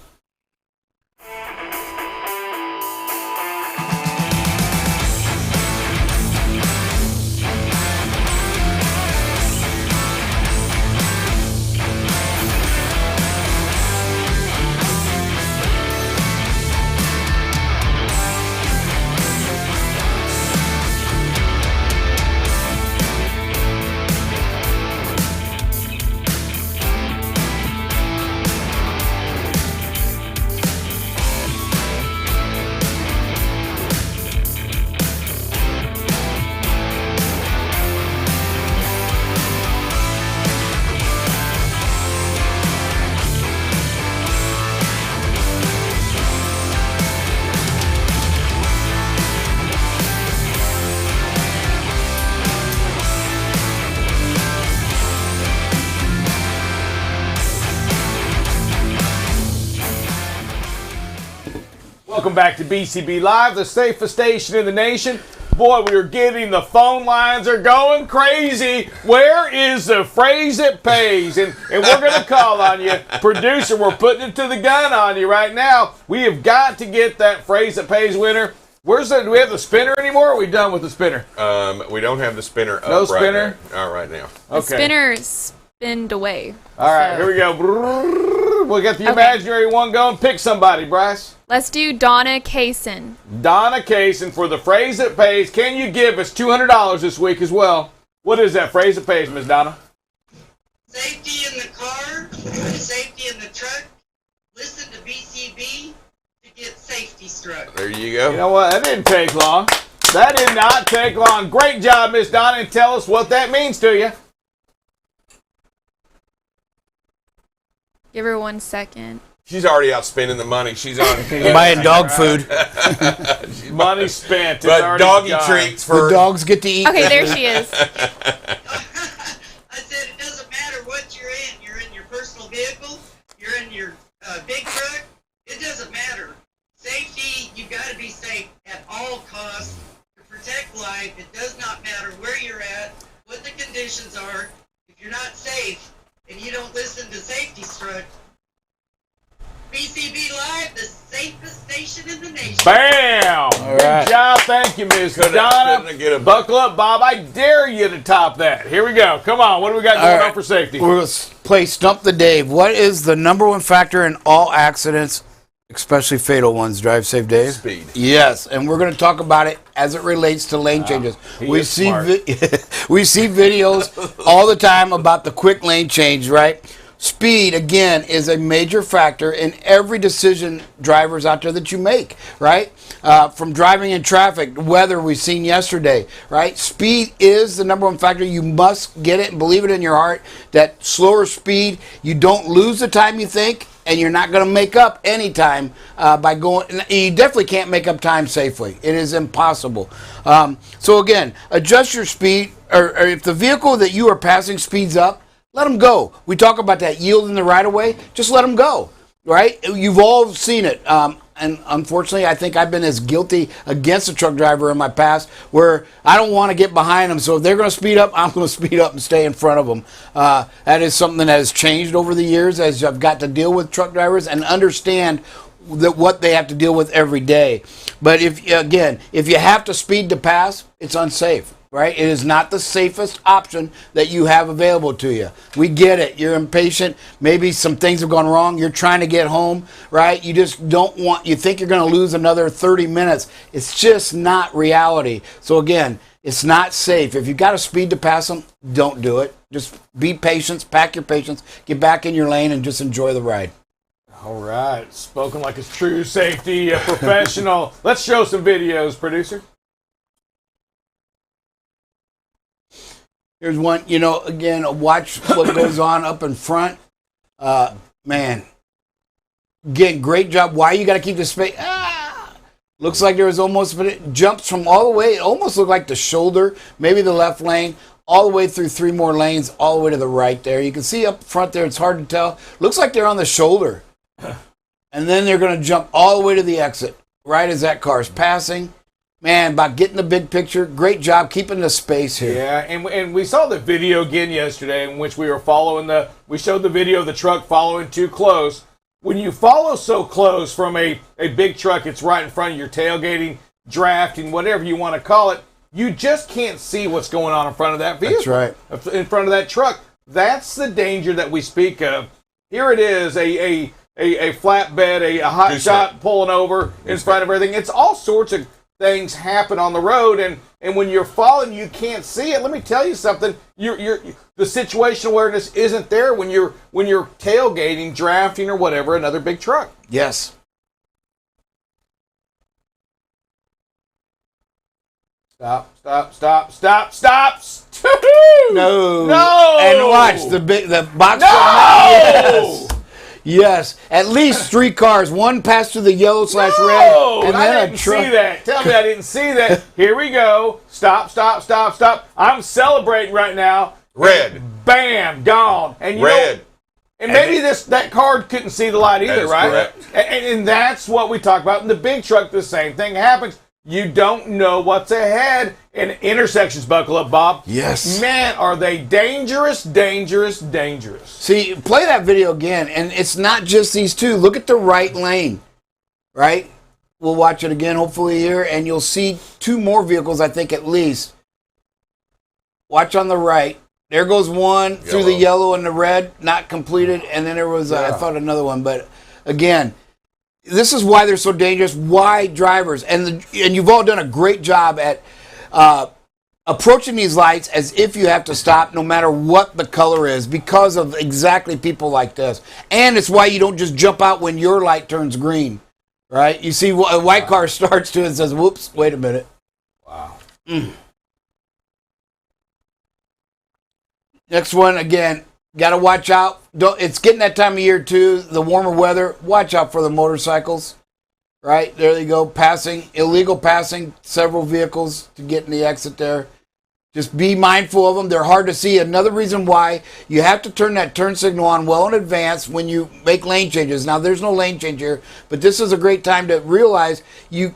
Welcome back to BCB Live, the safest station in the nation. Boy, we are getting, the phone lines are going crazy. Where is the phrase that pays? And we're going to call on you. Producer, we're putting it to the gun on you right now. We have got to get that phrase that pays winner. Do we have the spinner anymore, or are we done with the spinner? We don't have the spinner up No spinner? right now. Okay. The spinner spinned away. All right, here we go. We got the imaginary one going. Pick somebody, Bryce. Let's do Donna Kaysen. Donna Kaysen for the phrase that pays. Can you give us $200 this week as well? What is that phrase that pays, Miss Donna? Safety in the car, safety in the truck. Listen to BCB to get safety struck. There you go. You know what? That didn't take long. That did not take long. Great job, Miss Donna, and tell us what that means to you. Give her 1 second. She's already out spending the money. She's on Buying dog food. Money spent. It's but already doggy gone. treats The for dogs get to eat. Okay, there she is. I said it doesn't matter what you're in. You're in your personal vehicle. You're in your big truck. It doesn't matter. Safety, you've got to be safe at all costs to protect life. It does not matter where you're at, what the conditions are. If you're not safe and you don't listen to safety struck, BCB Live, the safest station in the nation. Bam! All Good right. job. Thank you, Miss Donna. couldn't get a- Buckle up, Bob. I dare you to top that. Here we go. Come on. What do we got going on for safety? We're going to play Stump the Dave. What is the number one factor in all accidents, especially fatal ones? Drive safe, Dave? Speed. Yes, and we're going to talk about it as it relates to lane changes. he We is see smart. we see videos all the time about the quick lane change, right? speed, again, is a major factor in every decision, drivers out there, that you make, right? From driving in traffic, weather we've seen yesterday, right? Speed is the number one factor. You must get it and believe it in your heart that slower speed, you don't lose the time you think, and you're not going to make up any time by going. You definitely can't make up time safely. It is impossible. So again, adjust your speed, or if the vehicle that you are passing speeds up, let them go. We talk about that yield in the right of way. Just let them go, right? You've all seen it. And unfortunately, I think I've been as guilty against a truck driver in my past, where I don't want to get behind them. So if they're going to speed up, I'm going to speed up and stay in front of them. That is something that has changed over the years as I've got to deal with truck drivers and understand what they have to deal with every day. But if you have to speed to pass, it's unsafe. Right? It is not the safest option that you have available to you. We get it. You're impatient. Maybe some things have gone wrong. You're trying to get home, right? You just don't want, you think you're going to lose another 30 minutes. It's just not reality. So again, it's not safe. If you got to speed to pass them, don't do it. Just be patient, pack your patience, get back in your lane, and just enjoy the ride. All right. Spoken like it's true safety professional. Let's show some videos, producer. Here's one, again, watch what goes on up in front. Man, again, great job. Why you got to keep the space? Looks like there was almost, but it jumps from all the way. It almost looked like the shoulder, maybe the left lane, all the way through 3 more lanes, all the way to the right there. You can see up front there, it's hard to tell. Looks like they're on the shoulder. And then they're going to jump all the way to the exit, right as that car is passing. Man, about getting the big picture, great job keeping the space here. Yeah, and we saw the video again yesterday in which we showed the video of the truck following too close. When you follow so close from a big truck, it's right in front of your tailgating, drafting, whatever you want to call it, you just can't see what's going on in front of that vehicle. That's right. In front of that truck. That's the danger that we speak of. Here it is, a flatbed, a hot shot pulling over in front of everything. It's all sorts of things happen on the road, and when you're falling, you can't see it. Let me tell you something. The situational awareness isn't there when you're tailgating, drafting, or whatever another big truck. Yes. Stop. No. And watch the box. No. Yes, at least 3 cars. One passed through the yellow /red, and then I didn't see that. Tell me I didn't see that. Here we go. Stop. I'm celebrating right now. Red. Bam, gone. And Red. And maybe that car couldn't see the light either, right? Correct. And that's what we talk about in the big truck. The same thing happens. You don't know what's ahead. And intersections, buckle up, Bob. Yes. Man, are they dangerous. See, play that video again, and it's not just these 2. Look at the right lane, right? We'll watch it again, hopefully here, and you'll see 2 more vehicles, I think, at least. Watch on the right. There goes one through the yellow and the red, not completed, and then there was, I thought, another one. But again, this is why they're so dangerous. Why drivers, and you've all done a great job at approaching these lights as if you have to stop no matter what the color is, because of exactly people like this. And it's why you don't just jump out when your light turns green, right? You see a white car starts to and says, whoops, wait a minute. Wow. Next one, again, got to watch out. It's getting that time of year too, the warmer weather. Watch out for the motorcycles. Right, there you go, illegal passing, several vehicles to get in the exit there. Just be mindful of them. They're hard to see. Another reason why you have to turn that turn signal on well in advance when you make lane changes. Now, there's no lane change here, but this is a great time to realize you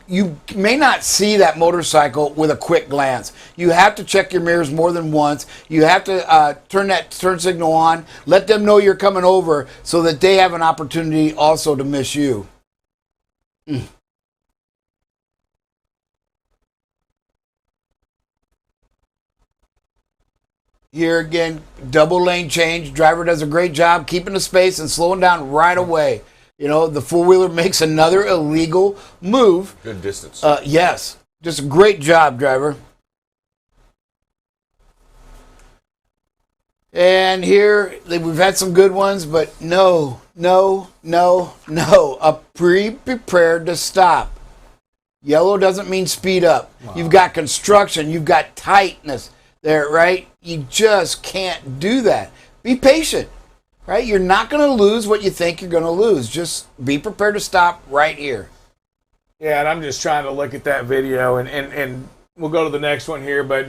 may not see that motorcycle with a quick glance. You have to check your mirrors more than once. You have to turn that turn signal on. Let them know you're coming over so that they have an opportunity also to miss you. Here again, double lane change. Driver does a great job keeping the space and slowing down right away. The four-wheeler makes another illegal move. Good distance. Yes, just a great job, driver. And here, we've had some good ones, but no. Be prepared to stop. Yellow doesn't mean speed up. Wow. You've got construction. You've got tightness there, right? You just can't do that. Be patient, right? You're not going to lose what you think you're going to lose. Just be prepared to stop right here. Yeah, and I'm just trying to look at that video, and we'll go to the next one here, but,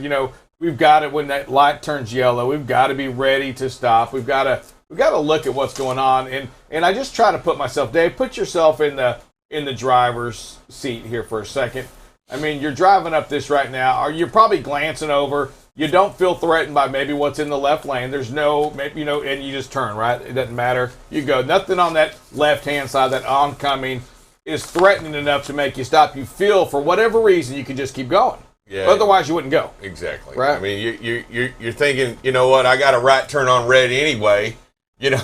we've got it when that light turns yellow. We've got to be ready to stop. We've got to look at what's going on, and I just try to put myself, Dave, put yourself in the driver's seat here for a second. I mean, you're driving up this right now, or you're probably glancing over. You don't feel threatened by maybe what's in the left lane. There's no, and you just turn, right? It doesn't matter. You go. Nothing on that left-hand side, that oncoming, is threatening enough to make you stop. You feel, for whatever reason, you can just keep going. Yeah. Otherwise, you wouldn't go. Exactly. Right. I mean, you're thinking, you know what? I got a right turn on red anyway. And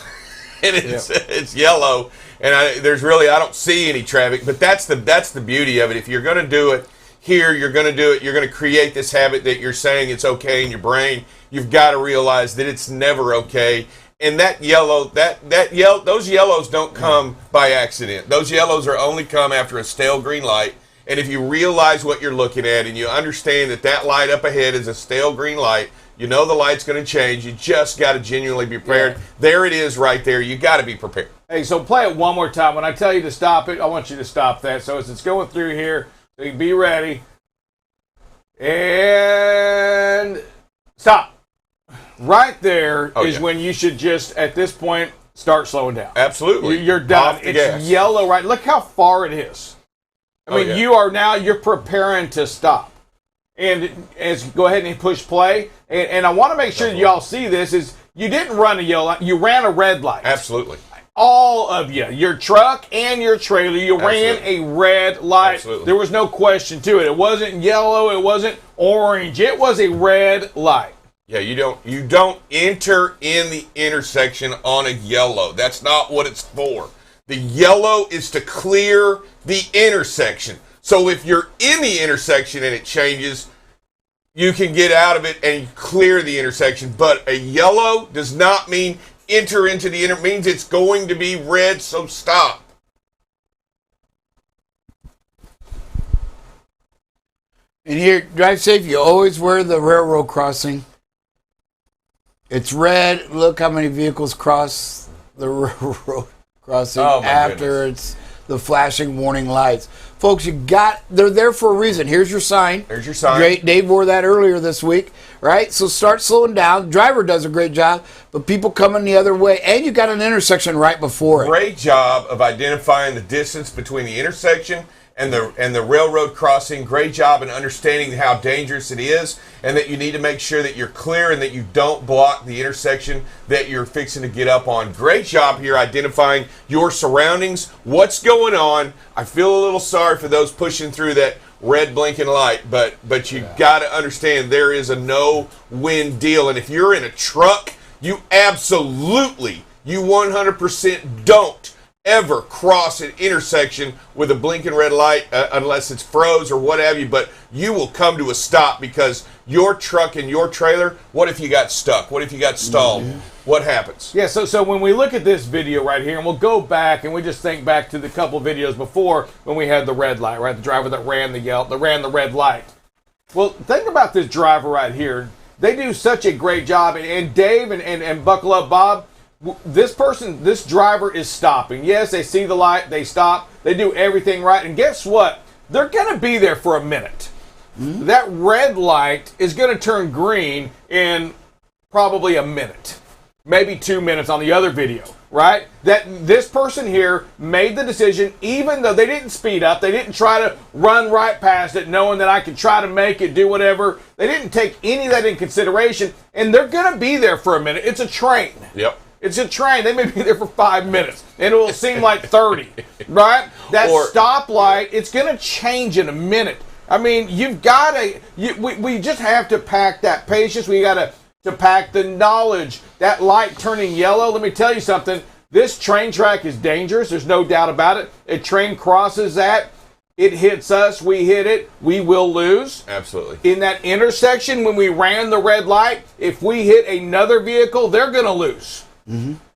it's yellow, and I don't see any traffic. But that's the beauty of it. If you're going to do it here, you're going to do it. You're going to create this habit that you're saying it's okay in your brain. You've got to realize that it's never okay. And that yellow, those yellows don't come by accident. Those yellows are only come after a stale green light. And if you realize what you're looking at and you understand that light up ahead is a stale green light, you know the light's going to change. You just got to genuinely be prepared. Yeah. There it is right there. You got to be prepared. Hey, so play it one more time. When I tell you to stop it, I want you to stop that. So as it's going through here, so you be ready. And stop. Right there is when you should just, at this point, start slowing down. Absolutely. You're done. It's gas. Yellow, right? Look how far it is. I mean, you're preparing to stop. And go ahead and push play. And I want to make sure that y'all see this is you didn't run a yellow light, you ran a red light. Absolutely. All of you, your truck and your trailer, you ran a red light. Absolutely. There was no question to it. It wasn't yellow, it wasn't orange. It was a red light. Yeah, you don't enter in the intersection on a yellow. That's not what it's for. The yellow is to clear the intersection. So if you're in the intersection and it changes, you can get out of it and clear the intersection. But a yellow does not mean enter into the it means it's going to be red, so stop. And here, drive safe. You always wear the railroad crossing. It's red. Look how many vehicles cross the railroad crossing after it's the flashing warning lights. Folks, they're there for a reason. Here's your sign. There's your sign. Great. Dave wore that earlier this week, right? So start slowing down. Driver does a great job, but people coming the other way, and you got an intersection right before it. Great job of identifying the distance between the intersection and the railroad crossing. Great job in understanding how dangerous it is, and that you need to make sure that you're clear and that you don't block the intersection that you're fixing to get up on. Great job here identifying your surroundings, what's going on. I feel a little sorry for those pushing through that red blinking light, but you got to understand there is a no-win deal. And if you're in a truck, you 100% don't ever cross an intersection with a blinking red light unless it's froze or what have you, but you will come to a stop because your truck and your trailer, what if you got stuck? What if you got stalled? Mm-hmm. What happens? Yeah, so when we look at this video right here, and we'll go back and we just think back to the couple videos before when we had the red light, right? The driver that ran the red light. Well, think about this driver right here. They do such a great job, and Dave and buckle up, Bob. This driver is stopping. Yes, they see the light, they stop, they do everything right, and guess what? They're going to be there for a minute. Mm-hmm. That red light is going to turn green in probably a minute, maybe 2 minutes on the other video, right? That this person here made the decision, even though they didn't speed up, they didn't try to run right past it, knowing that I could try to make it, do whatever. They didn't take any of that in consideration, and they're going to be there for a minute. It's a train. Yep. It's a train. They may be there for 5 minutes, and it will seem like 30, right? That stoplight, it's going to change in a minute. I mean, you've got to, we just have to pack that patience. We got to pack the knowledge. That light turning yellow, let me tell you something. This train track is dangerous. There's no doubt about it. A train crosses that. it hits us, we hit it, we will lose. Absolutely. In that intersection, when we ran the red light, if we hit another vehicle, they're going to lose.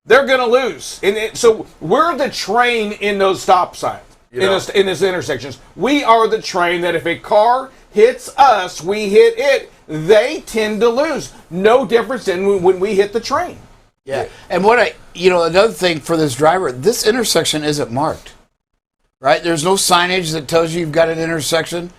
They're going to lose. So we're the train in those stop signs, in those intersections. We are the train that if a car hits us, we hit it, they tend to lose. No difference than when we hit the train. Yeah. And another thing for this driver, this intersection isn't marked, right? There's no signage that tells you you've got an intersection.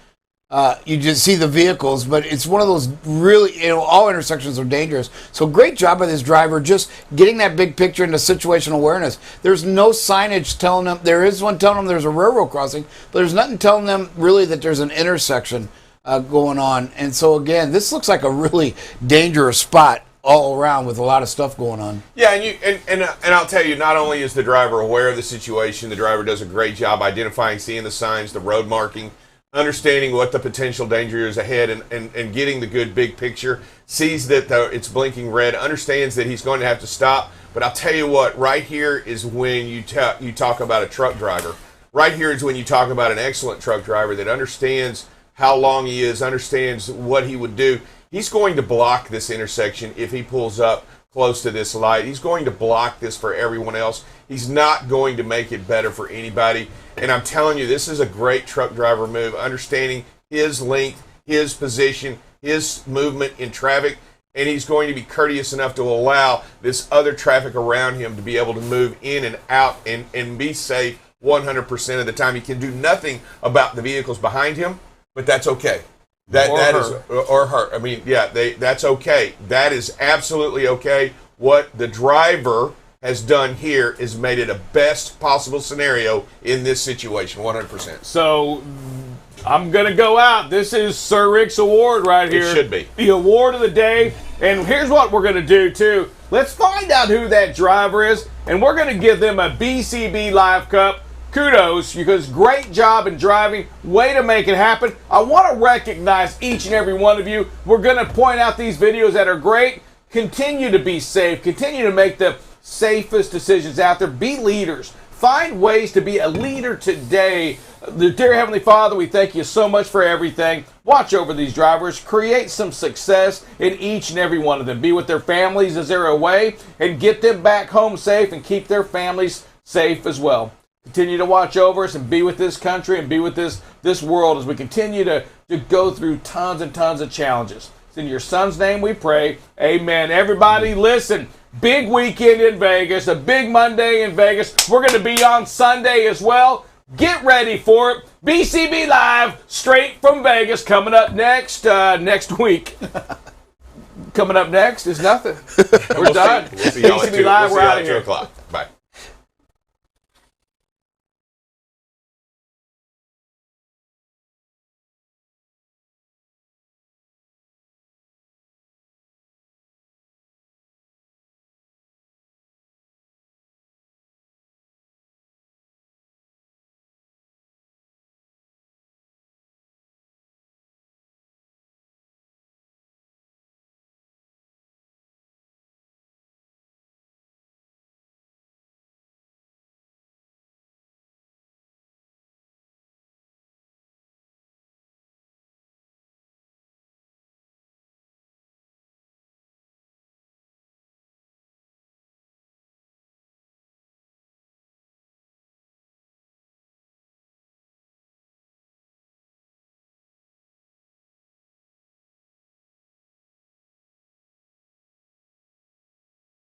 You just see the vehicles, but it's one of those really, all intersections are dangerous. So great job by this driver just getting that big picture into situational awareness. There's no signage telling them, there is one telling them there's a railroad crossing, but there's nothing telling them really that there's an intersection going on. And so again, this looks like a really dangerous spot all around with a lot of stuff going on. Yeah, and I'll tell you, not only is the driver aware of the situation, the driver does a great job identifying, seeing the signs, the road marking, understanding what the potential danger is ahead, and getting the good big picture, sees that it's blinking red, understands that he's going to have to stop. But I'll tell you what, right here is when you talk about a truck driver. Right here is when you talk about an excellent truck driver that understands how long he is, understands what he would do. He's going to block this intersection if he pulls up close to this light. He's going to block this for everyone else. He's not going to make it better for anybody. And I'm telling you, this is a great truck driver move, understanding his length, his position, his movement in traffic, and he's going to be courteous enough to allow this other traffic around him to be able to move in and out and be safe 100% of the time. He can do nothing about the vehicles behind him, but that's okay. Or her. I mean, yeah, that's okay. That is absolutely okay. What the driver has done here is made it a best possible scenario in this situation, 100%. So I'm going to go out. This is Sir Rick's award right here. It should be. The award of the day. And here's what we're going to do, too. Let's find out who that driver is, and we're going to give them a BCB Live Cup. Kudos, because great job in driving. Way to make it happen. I want to recognize each and every one of you. We're going to point out these videos that are great. Continue to be safe. Continue to make the safest decisions out there. Be leaders. Find ways to be a leader today. Dear Heavenly Father, we thank you so much for everything. Watch over these drivers. Create some success in each and every one of them. Be with their families as they're away and get them back home safe and keep their families safe as well. Continue to watch over us and be with this country and be with this world as we continue to go through tons and tons of challenges. It's in your Son's name we pray. Amen. Everybody, listen. Big weekend in Vegas, a big Monday in Vegas. We're going to be on Sunday as well. Get ready for it. BCB Live, straight from Vegas, coming up next week. Coming up next is nothing. We're done. We'll see y'all BCB Live, we're out of here. 2 o'clock.